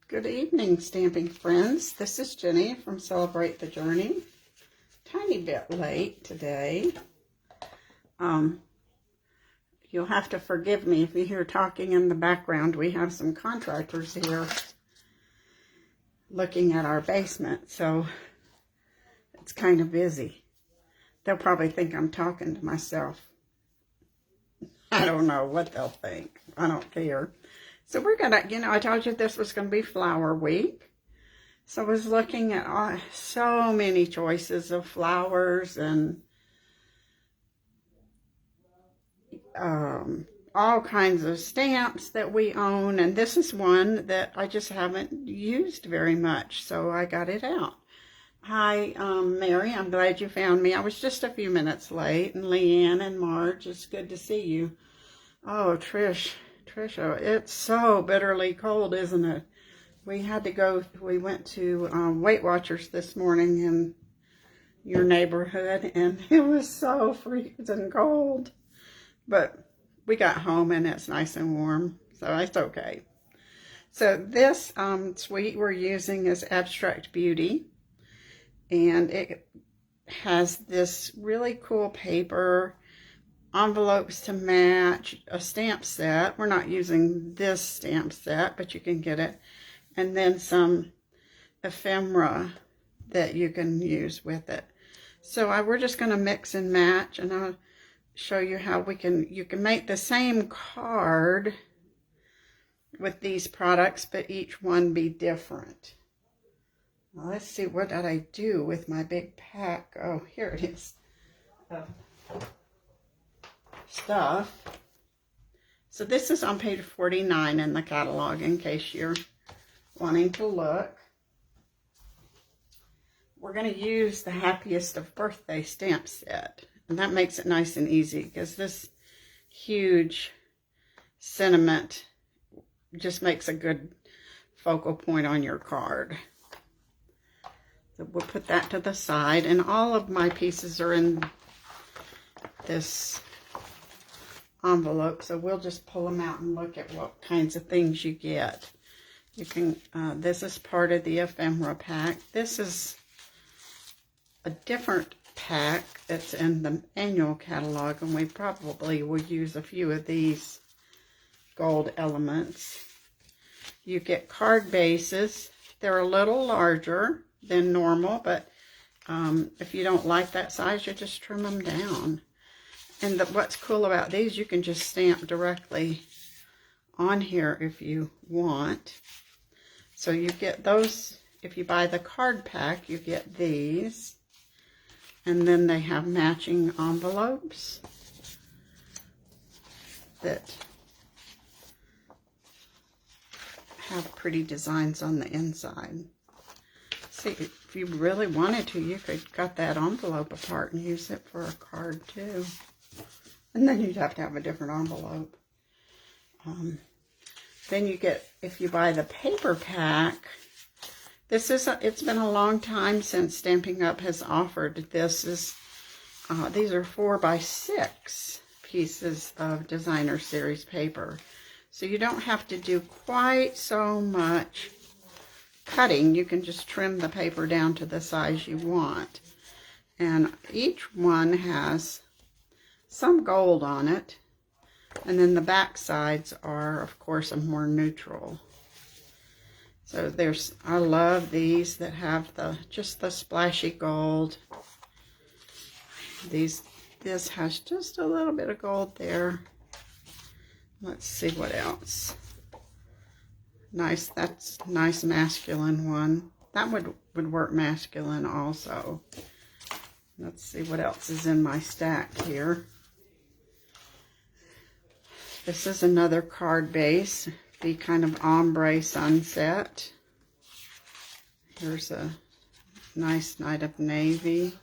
Good evening, stamping friends. This is Jenny from Celebrate the Journey. Tiny bit late today. You'll have to forgive me if you hear talking in the background. We have some contractors here looking at our basement, so it's kind of busy. They'll probably think I'm talking to myself. I don't know what they'll think. I don't care. So we're going to, I told you this was going to be flower week. So I was looking at so many choices of flowers and all kinds of stamps that we own. And this is one that I just haven't used very much, so I got it out. Hi, Mary, I'm glad you found me. I was just a few minutes late. And Leanne and Marge, it's good to see you. Oh, Tricia, it's so bitterly cold, isn't it? We went to Weight Watchers this morning in your neighborhood, and it was so freezing cold. But we got home, and it's nice and warm, so it's okay. So this suite we're using is Abstract Beauty, and it has this really cool paper, envelopes to match, a stamp set. We're not using this stamp set, but you can get it. And then some ephemera that you can use with it. So we're just going to mix and match, and I'll show you how you can make the same card with these products, but each one be different. Well, let's see, what did I do with my big pack? Oh, here it is. Stuff. So this is on page 49 in the catalog, in case you're wanting to look. We're going to use the Happiest of Birthdays stamp set, and that makes it nice and easy, because this huge sentiment just makes a good focal point on your card. So we'll put that to the side, and all of my pieces are in this envelope, so we'll just pull them out and look at what kinds of things you get. You can, this is part of the ephemera pack. This is a different pack that's in the annual catalog, and we probably will use a few of these gold elements. You get card bases. They're a little larger than normal, but if you don't like that size, you just trim them down. And what's cool about these, you can just stamp directly on here if you want. So you get those, if you buy the card pack, you get these. And then they have matching envelopes that have pretty designs on the inside. See, if you really wanted to, you could cut that envelope apart and use it for a card too. And then you'd have to have a different envelope. Then you get, if you buy the paper pack, it's been a long time since Stampin' Up! Has offered this. These are 4x6 pieces of designer series paper. So you don't have to do quite so much cutting. You can just trim the paper down to the size you want. And each one has some gold on it. And then the back sides are, of course, a more neutral. So I love these that have just the splashy gold. This has just a little bit of gold there. Let's see what else. Nice, that's a nice masculine one. That would work masculine also. Let's see what else is in my stack here. This is another card base, the kind of ombre sunset. Here's a nice Night of Navy.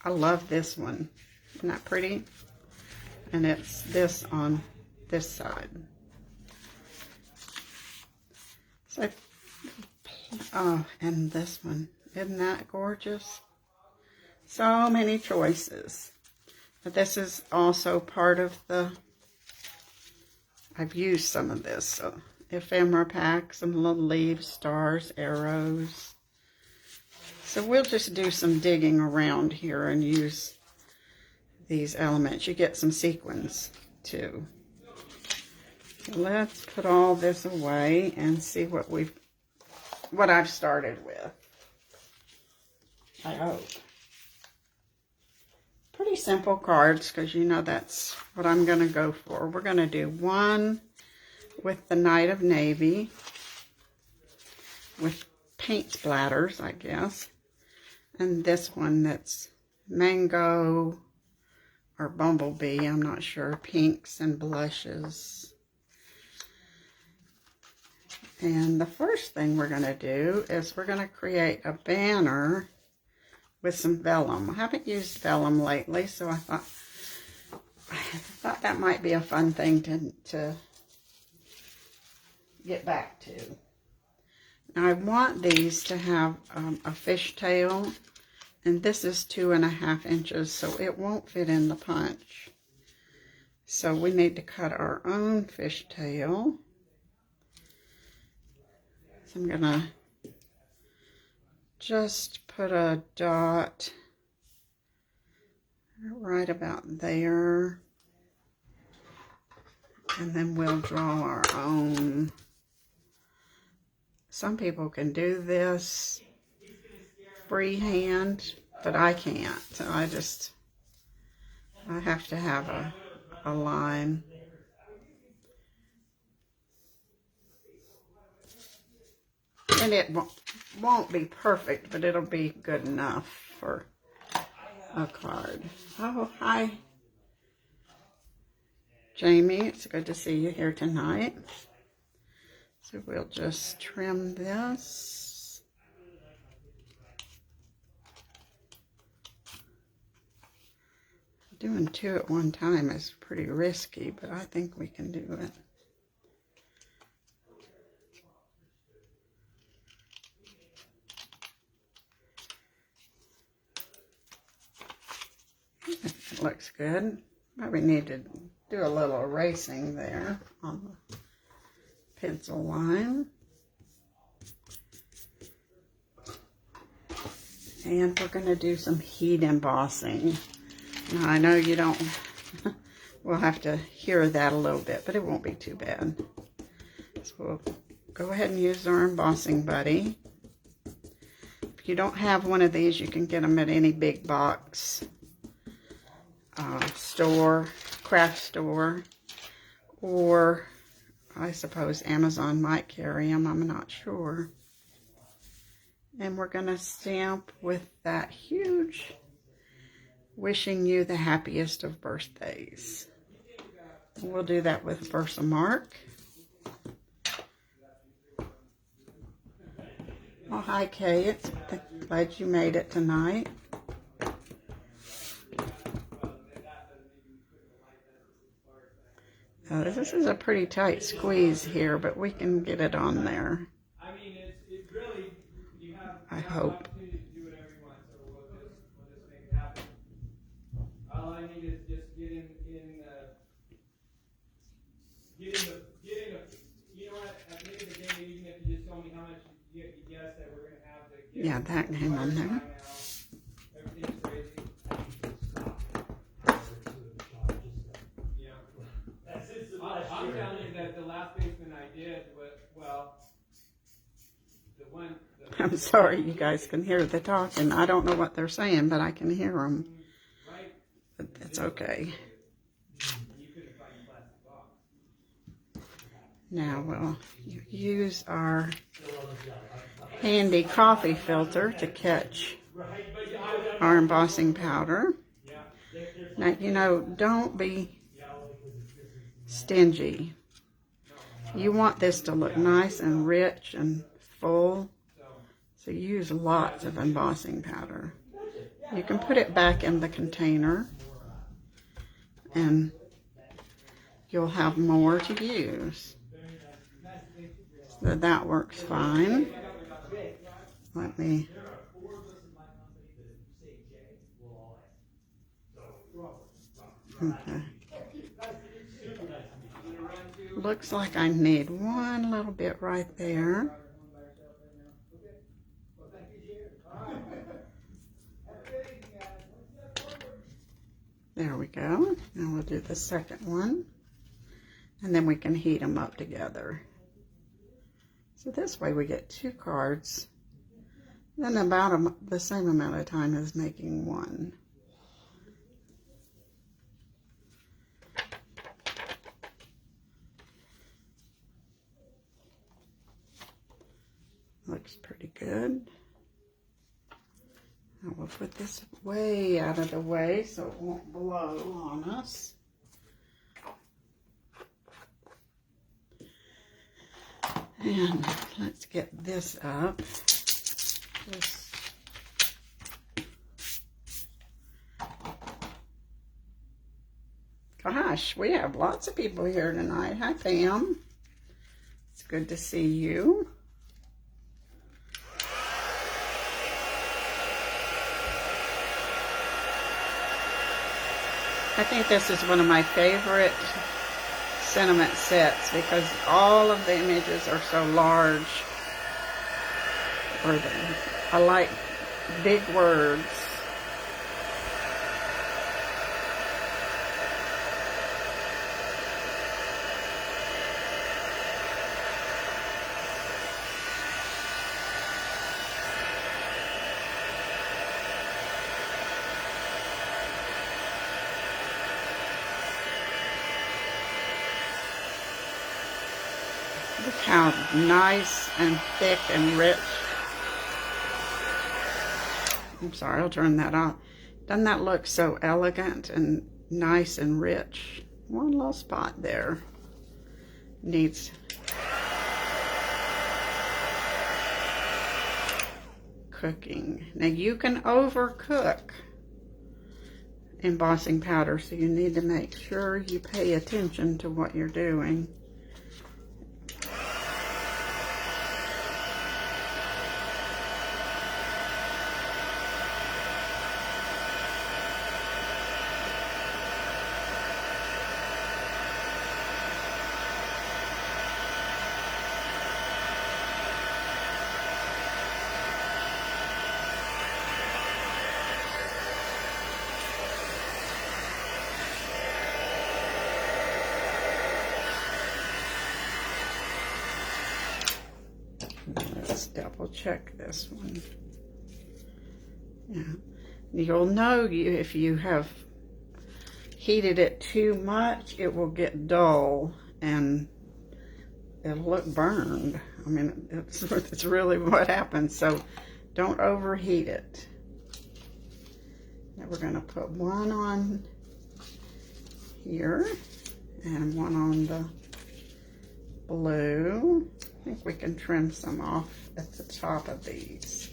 I love this one. Isn't that pretty? And it's this on this side. So, oh, and this one. Isn't that gorgeous? So many choices. But this is also part of I've used some of this, so ephemera pack, some little leaves, stars, arrows. So we'll just do some digging around here and use these elements. You get some sequins too. Let's put all this away and see what I've started with. I hope. Pretty simple cards, because you know that's what I'm going to go for. We're going to do one with the Knight of Navy with paint splatters, I guess. And this one that's mango or bumblebee, I'm not sure, pinks and blushes. And the first thing we're going to do is we're going to create a banner with some vellum. I haven't used vellum lately, so I thought that might be a fun thing to get back to. Now I want these to have a fishtail, and this is 2.5 inches, so it won't fit in the punch. So we need to cut our own fishtail. So I'm gonna just put a dot right about there, and then we'll draw our own. Some people can do this freehand, but I can't. So I have to have a line. And it won't be perfect, but it'll be good enough for a card. Oh, hi, Jamie. It's good to see you here tonight. So we'll just trim this. Doing 2 at one time is pretty risky, but I think we can do it. It looks good. Probably need to do a little erasing there on the pencil line. And we're going to do some heat embossing. Now, I know you don't, we'll have to hear that a little bit, but it won't be too bad. So we'll go ahead and use our embossing buddy. If you don't have one of these, you can get them at any big box store, craft store, or I suppose Amazon might carry them, I'm not sure. And we're going to stamp with that huge wishing you the happiest of birthdays. We'll do that with Versamark. Oh, hi, Kate. Glad you made it tonight. This is a pretty tight squeeze here, but we can get it on there. I hope. All I need is just get in you know what, at the end of the day, even if you just tell me how much you guess that we're going to have to get. Yeah, that can hang on there. Everything's crazy. I'm telling you that the last basement I did was, well, the one. I'm sorry, you guys can hear the talking. I don't know what they're saying, but I can hear them. But it's okay. Now we'll use our handy coffee filter to catch our embossing powder. Now, you know, don't be stingy. You want this to look nice and rich and full, so use lots of embossing powder. You can put it back in the container and you'll have more to use. So that works fine. Let me... Okay. Looks like I need one little bit right there. There we go. And we'll do the second one. And then we can heat them up together. So this way we get 2 cards. Then about the same amount of time as making one. Looks pretty good. Now we'll put this way out of the way so it won't blow on us. And let's get this up. Gosh, we have lots of people here tonight. Hi, Pam. It's good to see you. I think this is one of my favorite sentiment sets because all of the images are so large. I like big words. Look how nice and thick and rich. I'm sorry, I'll turn that off. Doesn't that look so elegant and nice and rich? One little spot there needs cooking. Now you can overcook embossing powder, so you need to make sure you pay attention to what you're doing. Let's double check this one. Yeah, you'll know if you have heated it too much, it will get dull and it'll look burned. I mean, it's really what happens. So don't overheat it. Now we're going to put one on here and one on the blue. I think we can trim some off at the top of these.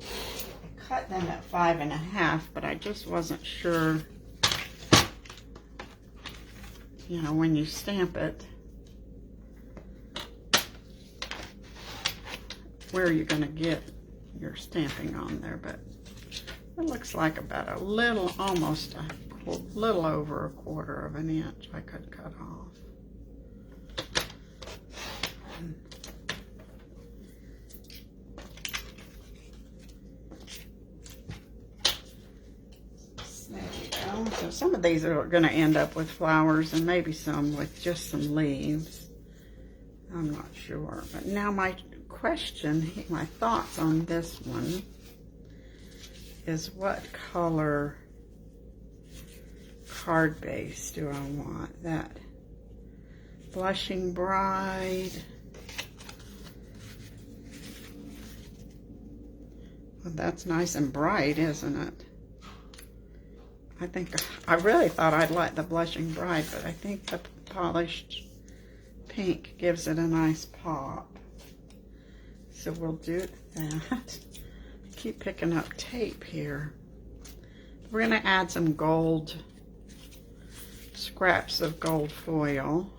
I cut them at 5.5, but I just wasn't sure, you know, when you stamp it, where you're going to get your stamping on there. But it looks like about a little, almost a little over 1/4 of an inch I could cut off. So some of these are going to end up with flowers and maybe some with just some leaves. I'm not sure. But now my question, my thoughts on this one is what color card base do I want? That Blushing Bride. Well, that's nice and bright, isn't it? I really thought I'd like the Blushing Bride, but I think the polished pink gives it a nice pop. So we'll do that. I keep picking up tape here. We're going to add some gold, scraps of gold foil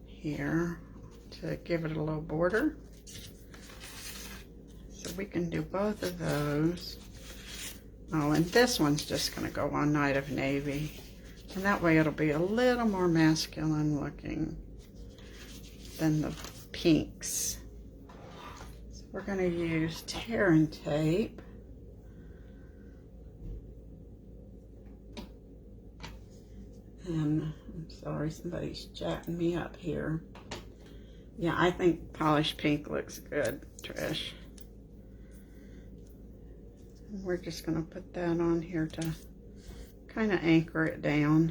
here to give it a little border. So we can do both of those. Oh, and this one's just going to go on Night of Navy. And that way it'll be a little more masculine looking than the pinks. So we're going to use tear and tape. And I'm sorry, somebody's chatting me up here. Yeah, I think polished pink looks good, Trish. And we're just going to put that on here to kind of anchor it down.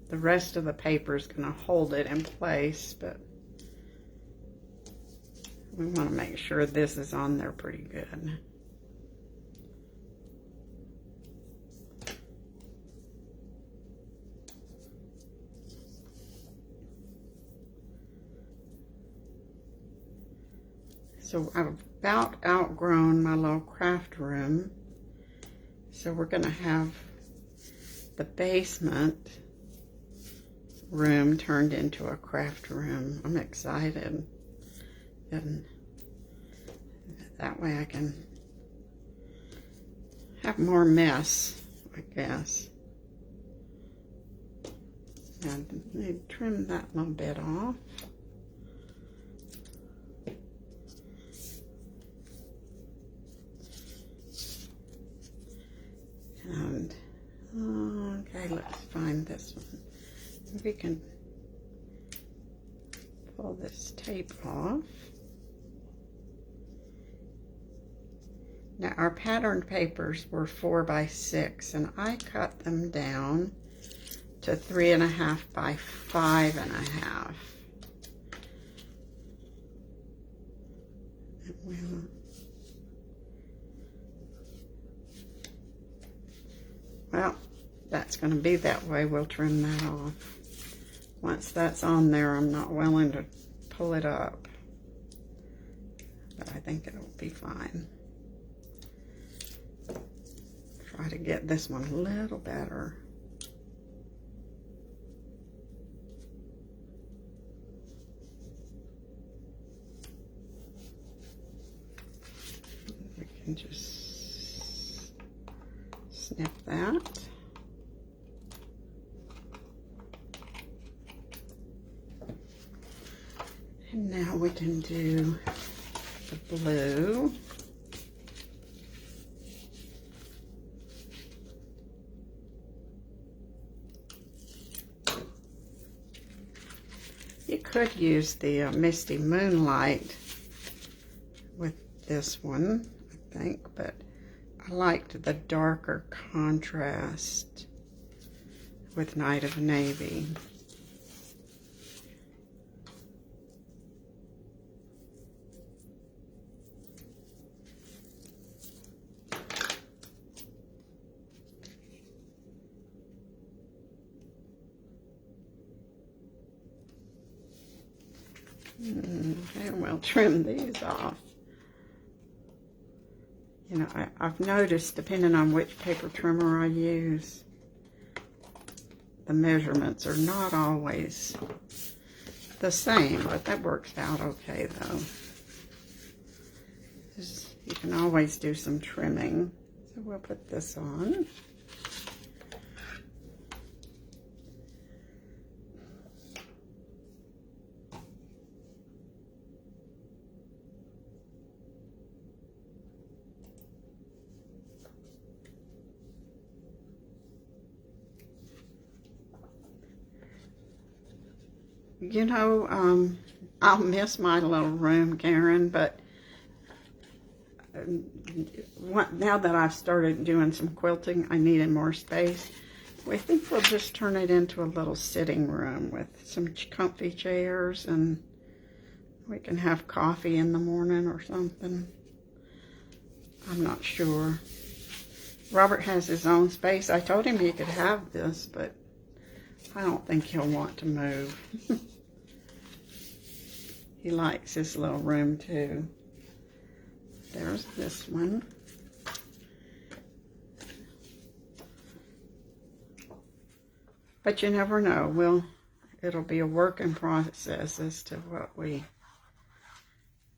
The rest of the paper is going to hold it in place, but we want to make sure this is on there pretty good. So I've about outgrown my little craft room. So we're going to have the basement room turned into a craft room. I'm excited. And that way I can have more mess, I guess. And I need to trim that little bit off. And, okay, let's find this one. We can pull this tape off. Now, our patterned papers were 4 by 6, and I cut them down to 3.5 by 5.5. Well, that's going to be that way. We'll trim that off. Once that's on there, I'm not willing to pull it up, but I think it'll be fine. Try to get this one a little better. We can just snip that. And now we can do the blue. You could use the Misty Moonlight with this one, I think, but I liked the darker contrast with Night of Navy. Okay, we'll trim these off. You know, I've noticed, depending on which paper trimmer I use, the measurements are not always the same, but that works out okay, though. You can always do some trimming. So we'll put this on. You know, I'll miss my little room, Karen, but now that I've started doing some quilting, I needed more space. I think we'll just turn it into a little sitting room with some comfy chairs, and we can have coffee in the morning or something. I'm not sure. Robert has his own space. I told him he could have this, but I don't think he'll want to move. He likes his little room too. There's this one. But you never know. It'll be a work in process as to what we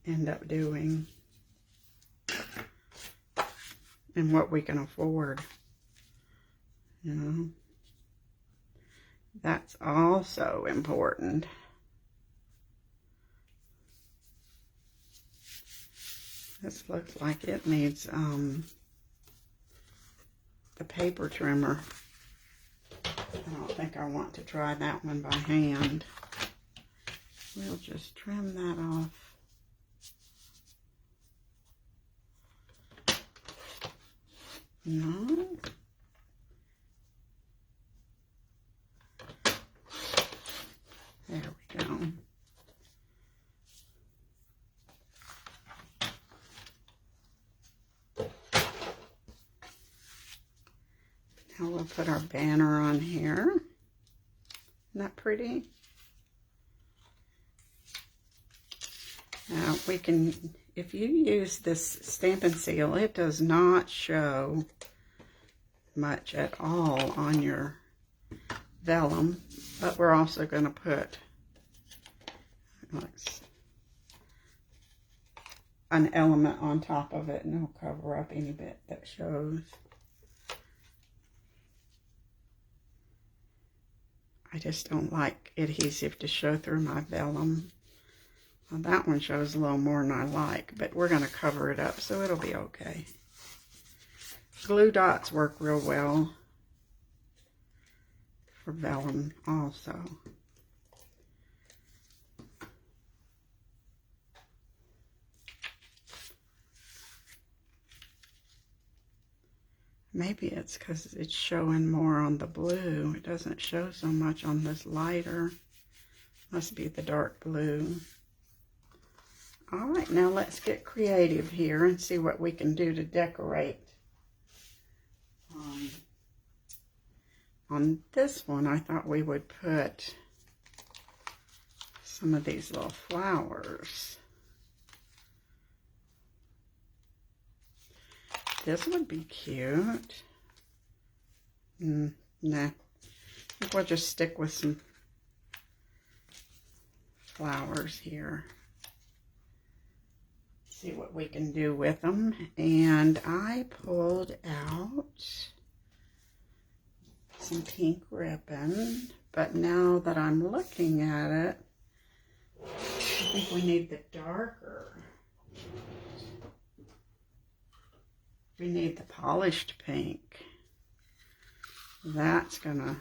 end up doing. and what we can afford. You know, that's also important. This looks like it needs the paper trimmer. I don't think I want to try that one by hand. We'll just trim that off. No. There we go. Now we'll put our banner on here. Isn't that pretty? Now we can, if you use this Stampin' Seal, it does not show much at all on your vellum, but we're also going to put an element on top of it, and it'll cover up any bit that shows. I just don't like adhesive to show through my vellum. Well, that one shows a little more than I like, but we're going to cover it up, so it'll be okay. Glue dots work real well for vellum also. Maybe it's because it's showing more on the blue. It doesn't show so much on this lighter. Must be the dark blue. All right, now let's get creative here and see what we can do to decorate. On this one, I thought we would put some of these little flowers. This would be cute. Nah, I think we'll just stick with some flowers here. See what we can do with them. And I pulled out some pink ribbon, but now that I'm looking at it, I think we need the darker. We need the polished pink. That's gonna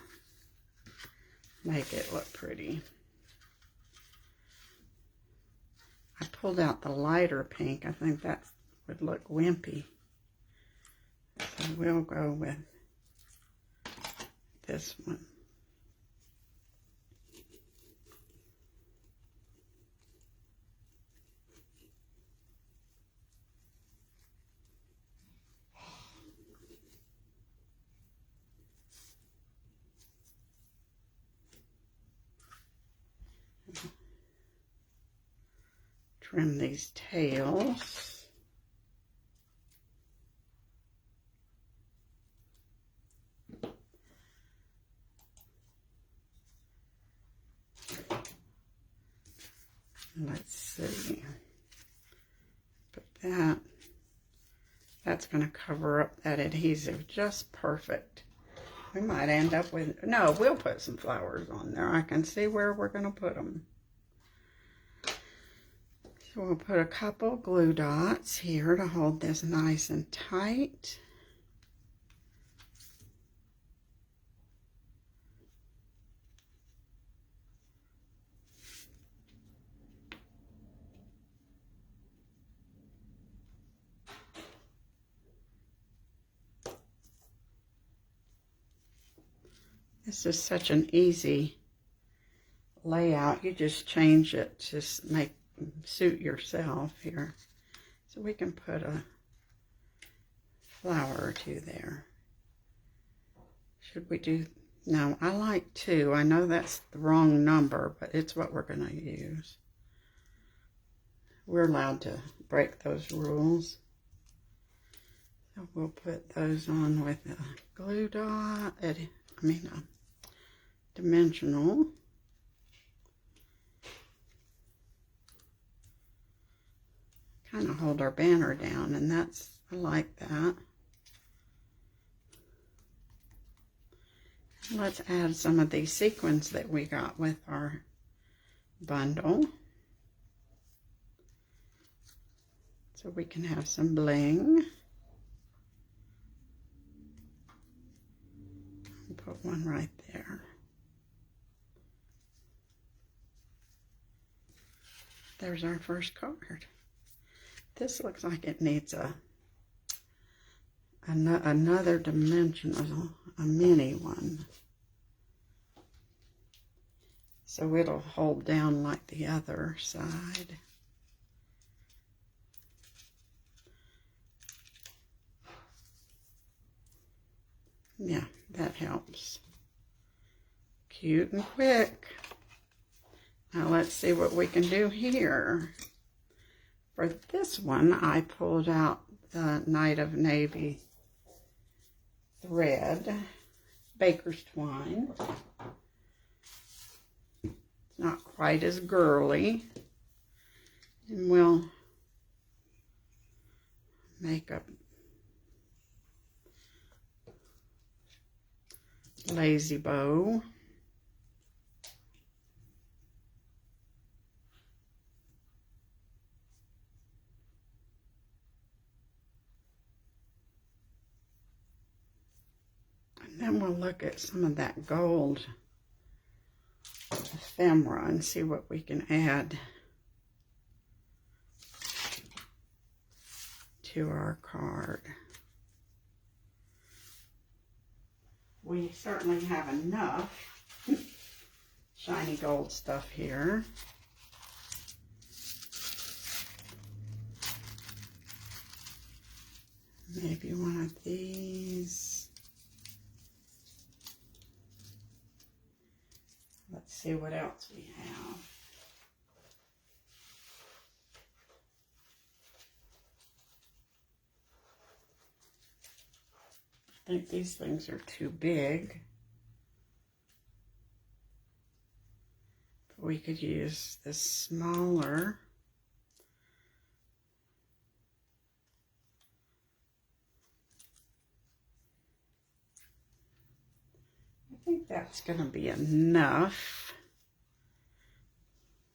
make it look pretty. I pulled out the lighter pink. I think that would look wimpy. So we'll go with this one. Trim these tails. Let's see. Put that. That's going to cover up that adhesive just perfect. We might end up with, no, we'll put some flowers on there. I can see where we're going to put them. So we'll put a couple glue dots here to hold this nice and tight. This is such an easy layout. You just change it to suit yourself here. So we can put a flower or two there. Should we do, no, I like 2. I know that's the wrong number, but it's what we're going to use. We're allowed to break those rules. So we'll put those on with a glue dot, a dimensional. Kind of hold our banner down, and that's, I like that. Let's add some of these sequins that we got with our bundle, so we can have some bling. Put one right there. There's our first card. This looks like it needs another dimensional, a mini one. So it'll hold down like the other side. Yeah, that helps. Cute and quick. Now let's see what we can do here. For this one, I pulled out the Night of Navy thread, baker's twine. It's not quite as girly. And we'll make a lazy bow. And then we'll look at some of that gold ephemera and see what we can add to our card. We certainly have enough shiny gold stuff here. Maybe one of these. Let's see what else we have. I think these things are too big. But we could use this smaller. I think that's going to be enough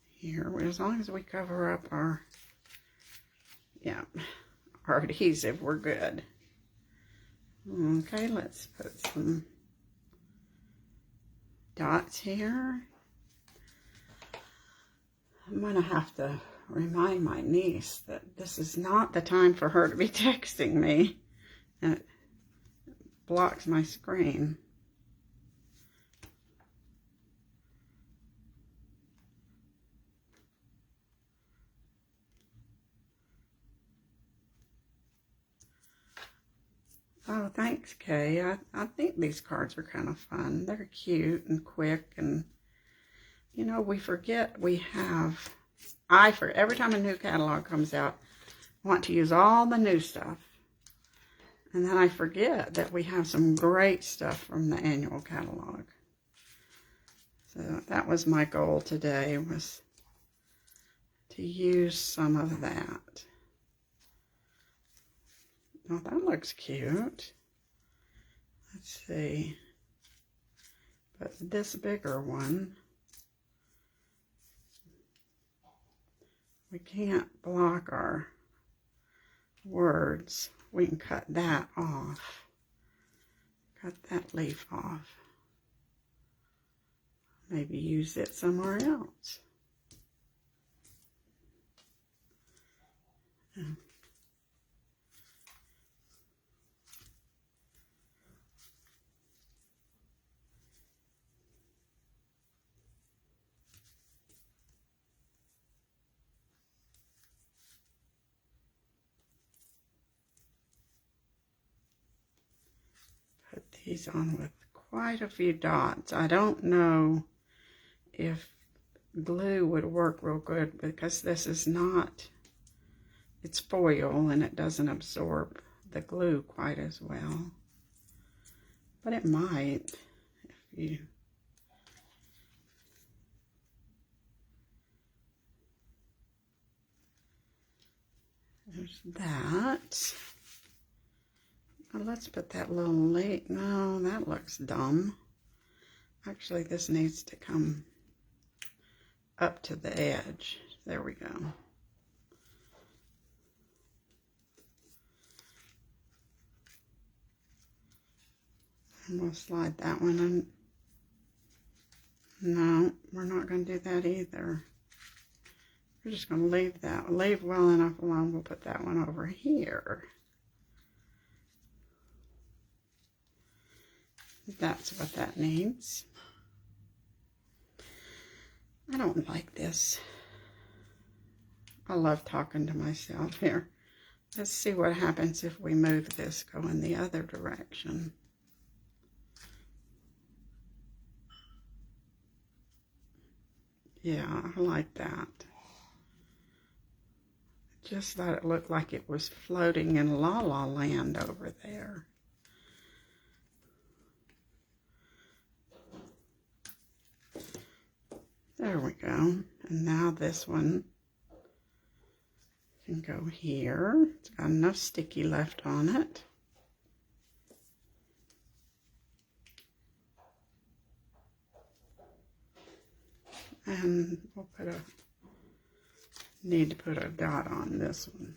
here, as long as we cover up our, yeah, our adhesive, we're good. Okay, let's put some dots here. I'm going to have to remind my niece that this is not the time for her to be texting me, and it blocks my screen. Oh, thanks, Kay. I think these cards are kind of fun. They're cute and quick, and, you know, we forget we have, every time a new catalog comes out, I want to use all the new stuff. And then I forget that we have some great stuff from the annual catalog. So that was my goal today, was to use some of that. Oh, that looks cute. Let's see. But this bigger one, we can't block our words. We can cut that off. Cut that leaf off. Maybe use it somewhere else. Yeah. Put these on with quite a few dots. I don't know if glue would work real good because this is not, it's foil and it doesn't absorb the glue quite as well. But it might if you. There's that. Well, let's put that little leaf. No, that looks dumb. Actually, this needs to come up to the edge. There we go. And we'll slide that one in. No, we're not going to do that either. We're just going to leave that. Leave well enough alone. We'll put that one over here. That's what that needs. I don't like this. I love talking to myself here. Let's see what happens if we move this, go in the other direction. Yeah, I like that. Just thought it looked like it was floating in La La Land over there. There we go. And now this one can go here. It's got enough sticky left on it. And we'll need to put a dot on this one.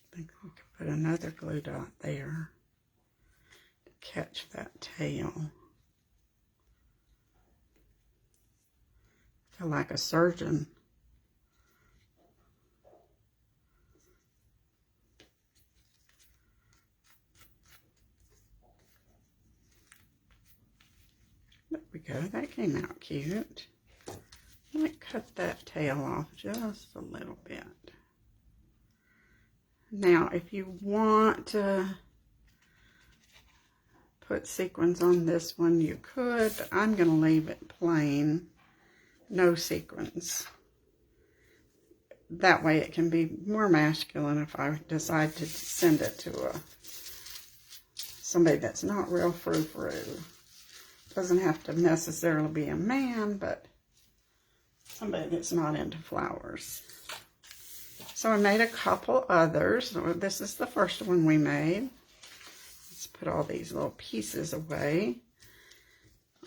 I think we could put another glue dot there to catch that tail. I feel like a surgeon. There we go, that came out cute. I might cut that tail off just a little bit. Now, if you want to put sequins on this one, you could, but I'm going to leave it plain, no sequins. That way it can be more masculine if I decide to send it to somebody that's not real frou-frou. Doesn't have to necessarily be a man, but somebody that's not into flowers. So I made a couple others. This is the first one we made. Let's put all these little pieces away.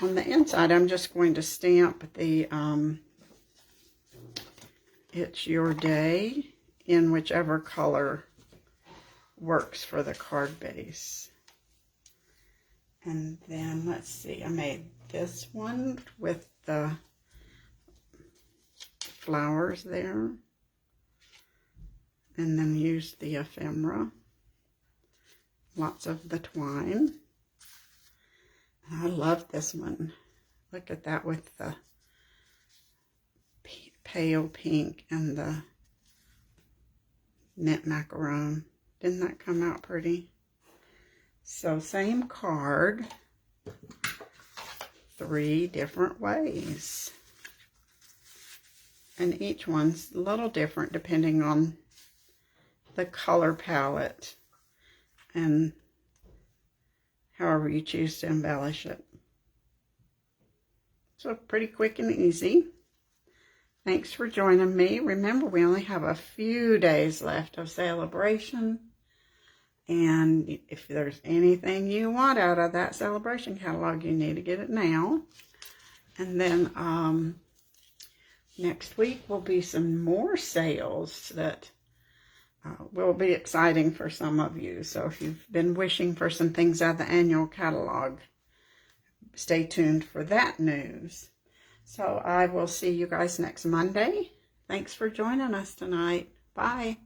On the inside, I'm just going to stamp the It's Your Day in whichever color works for the card base. And then, let's see, I made this one with the flowers there. And then used the ephemera. Lots of the twine. I love this one. Look at that with the pale pink and the mint macaron. Didn't that come out pretty? So same card, 3 different ways. And each one's a little different depending on the color palette and however you choose to embellish it. So pretty quick and easy. Thanks for joining me. Remember, we only have a few days left of celebration. And if there's anything you want out of that celebration catalog, you need to get it now. And then next week will be some more sales that will be exciting for some of you. So if you've been wishing for some things out of the annual catalog, stay tuned for that news. So I will see you guys next Monday. Thanks for joining us tonight. Bye.